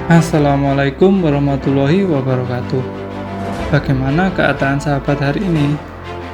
Assalamualaikum warahmatullahi wabarakatuh. Bagaimana keadaan sahabat hari ini?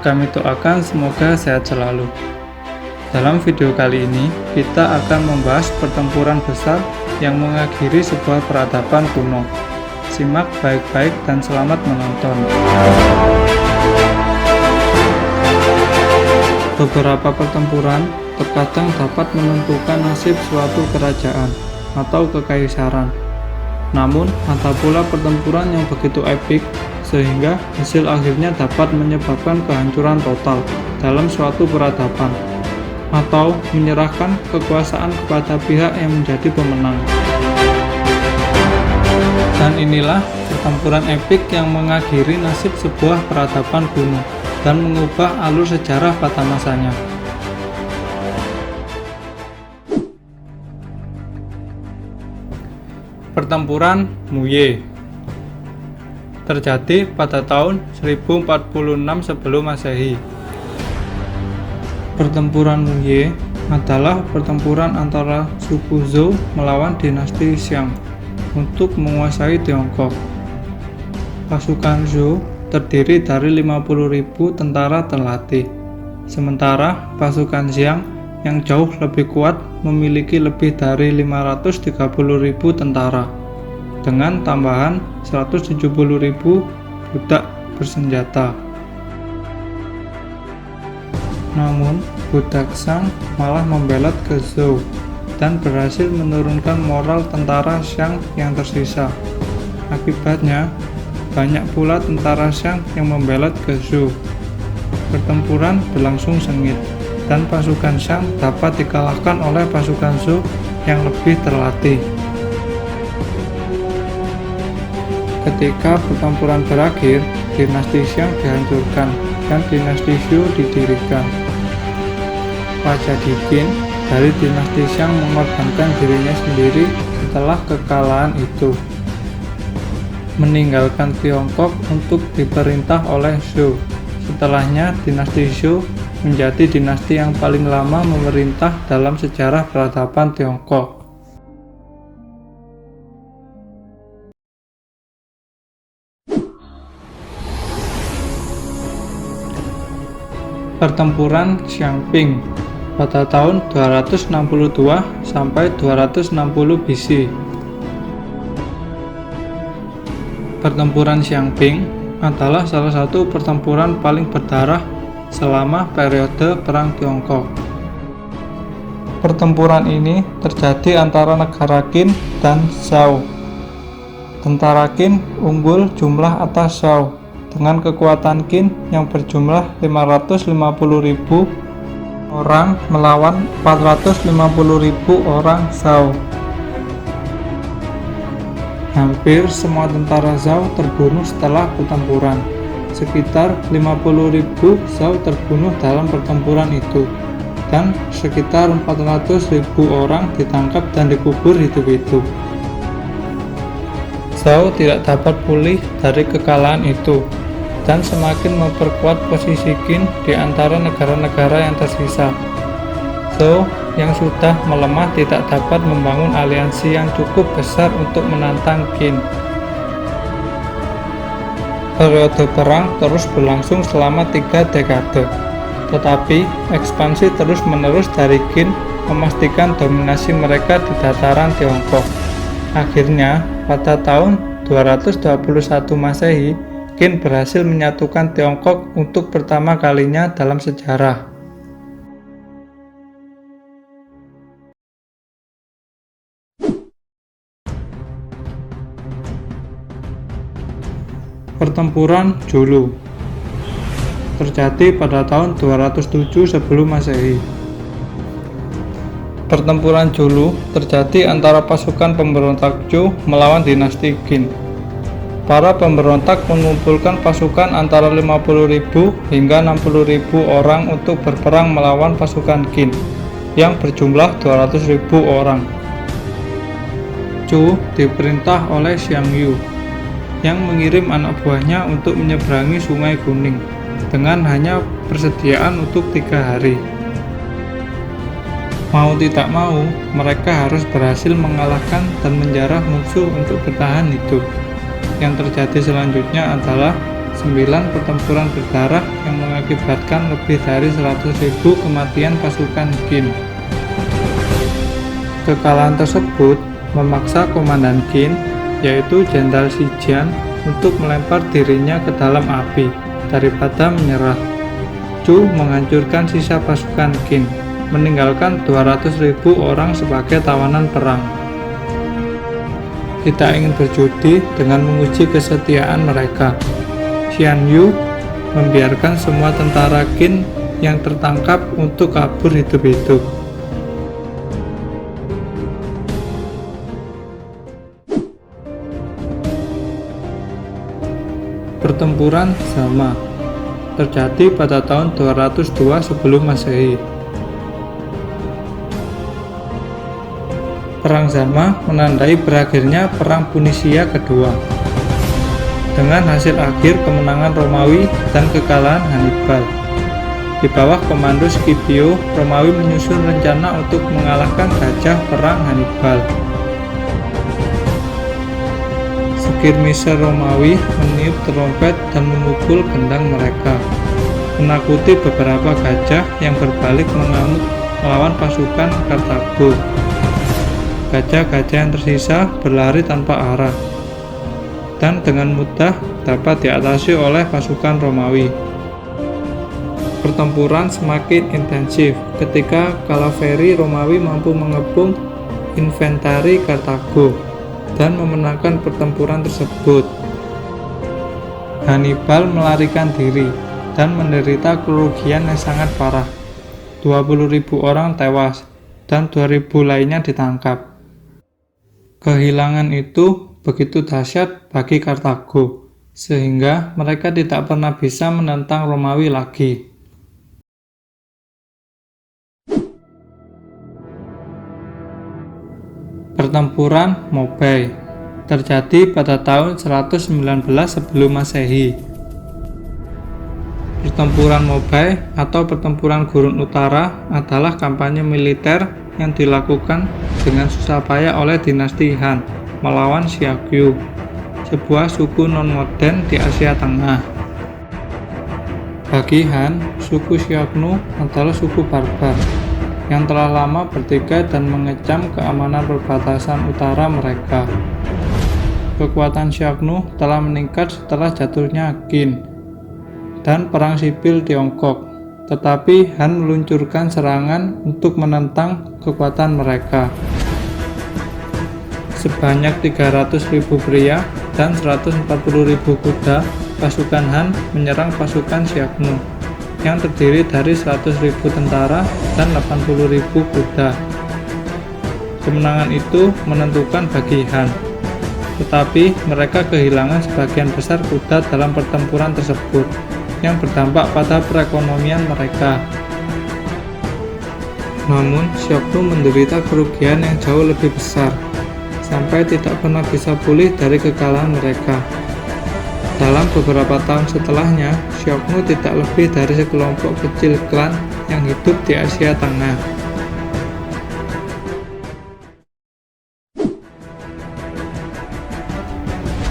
Kami doakan semoga sehat selalu. Dalam video kali ini, kita akan membahas pertempuran besar yang mengakhiri sebuah peradaban kuno. Simak baik-baik dan selamat menonton. Beberapa pertempuran terkadang dapat menentukan nasib suatu kerajaan atau kekaisaran. Namun, ada pula pertempuran yang begitu epik sehingga hasil akhirnya dapat menyebabkan kehancuran total dalam suatu peradaban atau menyerahkan kekuasaan kepada pihak yang menjadi pemenang. Dan inilah pertempuran epik yang mengakhiri nasib sebuah peradaban kuno dan mengubah alur sejarah pada masanya. Pertempuran Muye terjadi pada tahun 1046 sebelum Masehi. Pertempuran Muye adalah pertempuran antara suku Zhou melawan dinasti Xiang untuk menguasai Tiongkok. Pasukan Zhou terdiri dari 50.000 tentara terlatih, sementara pasukan Xiang yang jauh lebih kuat memiliki lebih dari 530.000 tentara dengan tambahan 170.000 budak bersenjata. Namun, budak Xiang malah membelot ke Zhou dan berhasil menurunkan moral tentara Xiang yang tersisa. Akibatnya, banyak pula tentara Xiang yang membelot ke Zhou. Pertempuran berlangsung sengit dan pasukan Xiang dapat dikalahkan oleh pasukan Zhou yang lebih terlatih. Ketika pertempuran berakhir, dinasti Xiang dihancurkan dan dinasti Zhou didirikan. Raja Diqin dari dinasti Xiang mengorbankan dirinya sendiri setelah kekalahan itu, meninggalkan Tiongkok untuk diperintah oleh Zhou. Setelahnya, dinasti Zhou menjadi dinasti yang paling lama memerintah dalam sejarah peradaban Tiongkok. Pertempuran Xiangping pada tahun 262 sampai 260 BC. Pertempuran Xiangping adalah salah satu pertempuran paling berdarah selama periode Perang Tiongkok. Pertempuran ini terjadi antara negara Qin dan Zhou. Tentara Qin unggul jumlah atas Zhou dengan kekuatan Qin yang berjumlah 550.000 orang melawan 450.000 orang Zhou. Hampir semua tentara Zhou terbunuh setelah pertempuran. Sekitar 50.000 Zhou terbunuh dalam pertempuran itu, dan sekitar 400.000 orang ditangkap dan dikubur hidup-hidup. Zhou tidak dapat pulih dari kekalahan itu, dan semakin memperkuat posisi Qin di antara negara-negara yang tersisa. Zhou yang sudah melemah tidak dapat membangun aliansi yang cukup besar untuk menantang Qin. Periode perang terus berlangsung selama 3 dekade, tetapi ekspansi terus-menerus dari Qin memastikan dominasi mereka di dataran Tiongkok. Akhirnya, pada tahun 221 Masehi, Qin berhasil menyatukan Tiongkok untuk pertama kalinya dalam sejarah. Pertempuran Julu terjadi pada tahun 207 sebelum Masehi. Pertempuran Julu terjadi antara pasukan pemberontak Zhou melawan dinasti Qin. Para pemberontak mengumpulkan pasukan antara 50.000 hingga 60.000 orang untuk berperang melawan pasukan Qin yang berjumlah 200.000 orang. Zhou diperintah oleh Xiang Yu yang mengirim anak buahnya untuk menyeberangi Sungai Kuning dengan hanya persediaan untuk 3 hari. Mau tidak mau, mereka harus berhasil mengalahkan dan menjarah musuh untuk bertahan hidup. Yang terjadi selanjutnya adalah 9 pertempuran berdarah yang mengakibatkan lebih dari 100.000 kematian pasukan Qin. Kekalahan tersebut memaksa komandan Qin, yaitu Jenderal Shi Jian, untuk melempar dirinya ke dalam api daripada menyerah. Chu menghancurkan sisa pasukan Qin, meninggalkan 200.000 orang sebagai tawanan perang. Tidak ingin berjudi dengan menguji kesetiaan mereka, Xian Yu membiarkan semua tentara Qin yang tertangkap untuk kabur hidup-hidup. Pertempuran Zama terjadi pada tahun 202 sebelum Masehi. Perang Zama menandai berakhirnya Perang Punisia kedua, dengan hasil akhir kemenangan Romawi dan kekalahan Hannibal. Di bawah komando Scipio, Romawi menyusun rencana untuk mengalahkan gajah perang Hannibal. Skirmisher Romawi meniup trompet dan memukul gendang mereka, menakuti beberapa gajah yang berbalik mengamuk melawan pasukan Kartago. Gajah-gajah yang tersisa berlari tanpa arah dan dengan mudah dapat diatasi oleh pasukan Romawi. Pertempuran semakin intensif ketika kavaleri Romawi mampu mengepung infanteri Kartago dan memenangkan pertempuran tersebut. Hannibal melarikan diri dan menderita kerugian yang sangat parah. 20.000 orang tewas dan 2.000 lainnya ditangkap. Kehilangan itu begitu dahsyat bagi Kartago, sehingga mereka tidak pernah bisa menentang Romawi lagi. Pertempuran Mobai terjadi pada tahun 119 sebelum Masehi. Pertempuran Mobai atau Pertempuran Gurun Utara adalah kampanye militer yang dilakukan dengan susah payah oleh dinasti Han melawan Xiongnu, sebuah suku non-modern di Asia Tengah. Bagi Han, suku Xiongnu adalah suku barbar yang telah lama bertikai dan mengecam keamanan perbatasan utara mereka. Kekuatan Xiongnu telah meningkat setelah jatuhnya Qin dan perang sipil Tiongkok, tetapi Han meluncurkan serangan untuk menentang kekuatan mereka. Sebanyak 300.000 pria dan 140.000 kuda, pasukan Han menyerang pasukan Xiongnu yang terdiri dari 100.000 tentara dan 80.000 kuda. Kemenangan itu menentukan bagi Han, tetapi mereka kehilangan sebagian besar kuda dalam pertempuran tersebut yang berdampak pada perekonomian mereka. Namun, Xiongnu menderita kerugian yang jauh lebih besar, sampai tidak pernah bisa pulih dari kekalahan mereka. Dalam beberapa tahun setelahnya, Xiongnu tidak lebih dari sekelompok kecil klan yang hidup di Asia Tengah.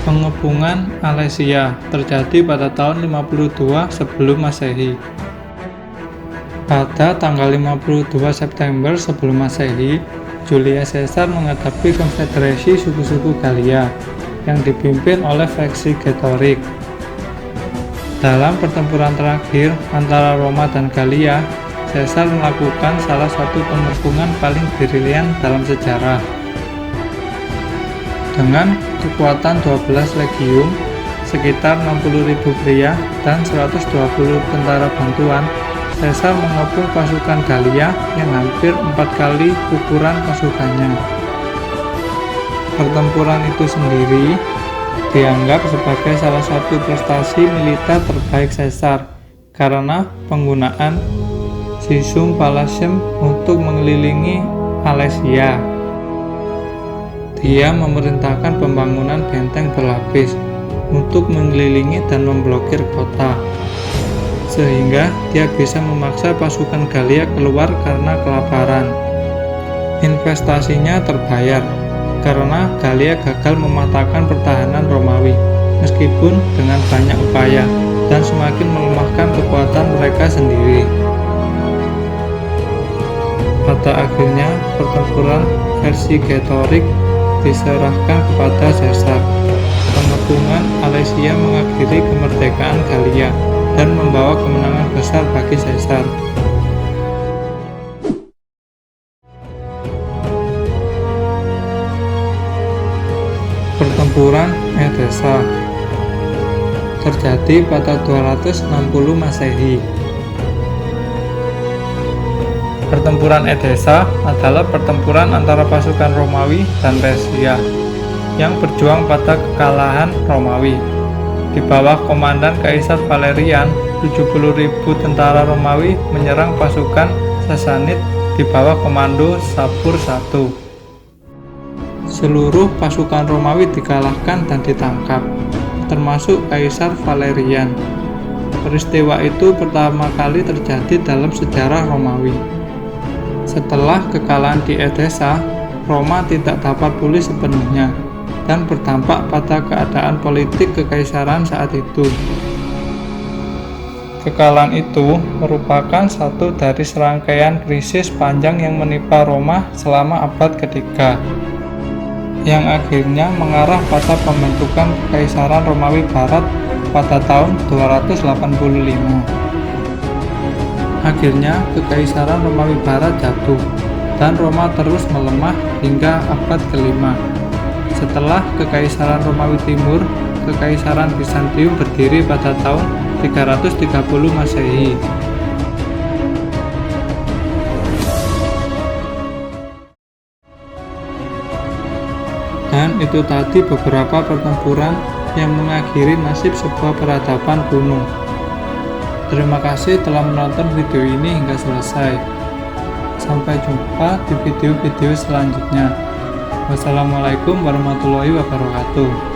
Pengepungan Alesia terjadi pada tahun 52 sebelum Masehi. Pada tanggal 52 September sebelum Masehi, Julius Caesar menghadapi konfederasi suku-suku Galia yang dipimpin oleh faksi Getorik. Dalam pertempuran terakhir antara Roma dan Galia, Caesar melakukan salah satu pengepungan paling brilian dalam sejarah. Dengan kekuatan 12 legium, sekitar 60.000 pria, dan 120 tentara bantuan, Caesar mengepung pasukan Galia yang hampir 4 kali ukuran pasukannya. Pertempuran itu sendiri dianggap sebagai salah satu prestasi militer terbaik Caesar karena penggunaan Sisum Palacium untuk mengelilingi Alesia. Dia memerintahkan pembangunan benteng berlapis untuk mengelilingi dan memblokir kota, sehingga dia bisa memaksa pasukan Galia keluar karena kelaparan. Investasinya terbayar karena Gallia gagal mematahkan pertahanan Romawi meskipun dengan banyak upaya dan semakin melemahkan kekuatan mereka sendiri. Pada akhirnya pertempuran Vercingetorix diserahkan kepada Caesar. Pengepungan Alesia mengakhiri kemerdekaan Gallia dan membawa kemenangan besar bagi Caesar. Pertempuran Edessa terjadi pada 260 Masehi. Pertempuran Edessa adalah pertempuran antara pasukan Romawi dan Persia yang berjuang pada kekalahan Romawi. Di bawah komandan Kaisar Valerian, 70.000 tentara Romawi menyerang pasukan Sassanid di bawah komando Sapur I. Seluruh pasukan Romawi dikalahkan dan ditangkap, termasuk Kaisar Valerian. Peristiwa itu pertama kali terjadi dalam sejarah Romawi. Setelah kekalahan di Edessa, Roma tidak dapat pulih sepenuhnya dan berdampak pada keadaan politik kekaisaran saat itu. Kekalahan itu merupakan satu dari serangkaian krisis panjang yang menimpa Roma selama abad ketiga, yang akhirnya mengarah pada pembentukan Kekaisaran Romawi Barat pada tahun 285. Akhirnya Kekaisaran Romawi Barat jatuh dan Roma terus melemah hingga abad kelima. Setelah Kekaisaran Romawi Timur, Kekaisaran Bizantium berdiri pada tahun 330 Masehi. Dan itu tadi beberapa pertempuran yang mengakhiri nasib sebuah peradaban kuno. Terima kasih telah menonton video ini hingga selesai. Sampai jumpa di video-video selanjutnya. Wassalamualaikum warahmatullahi wabarakatuh.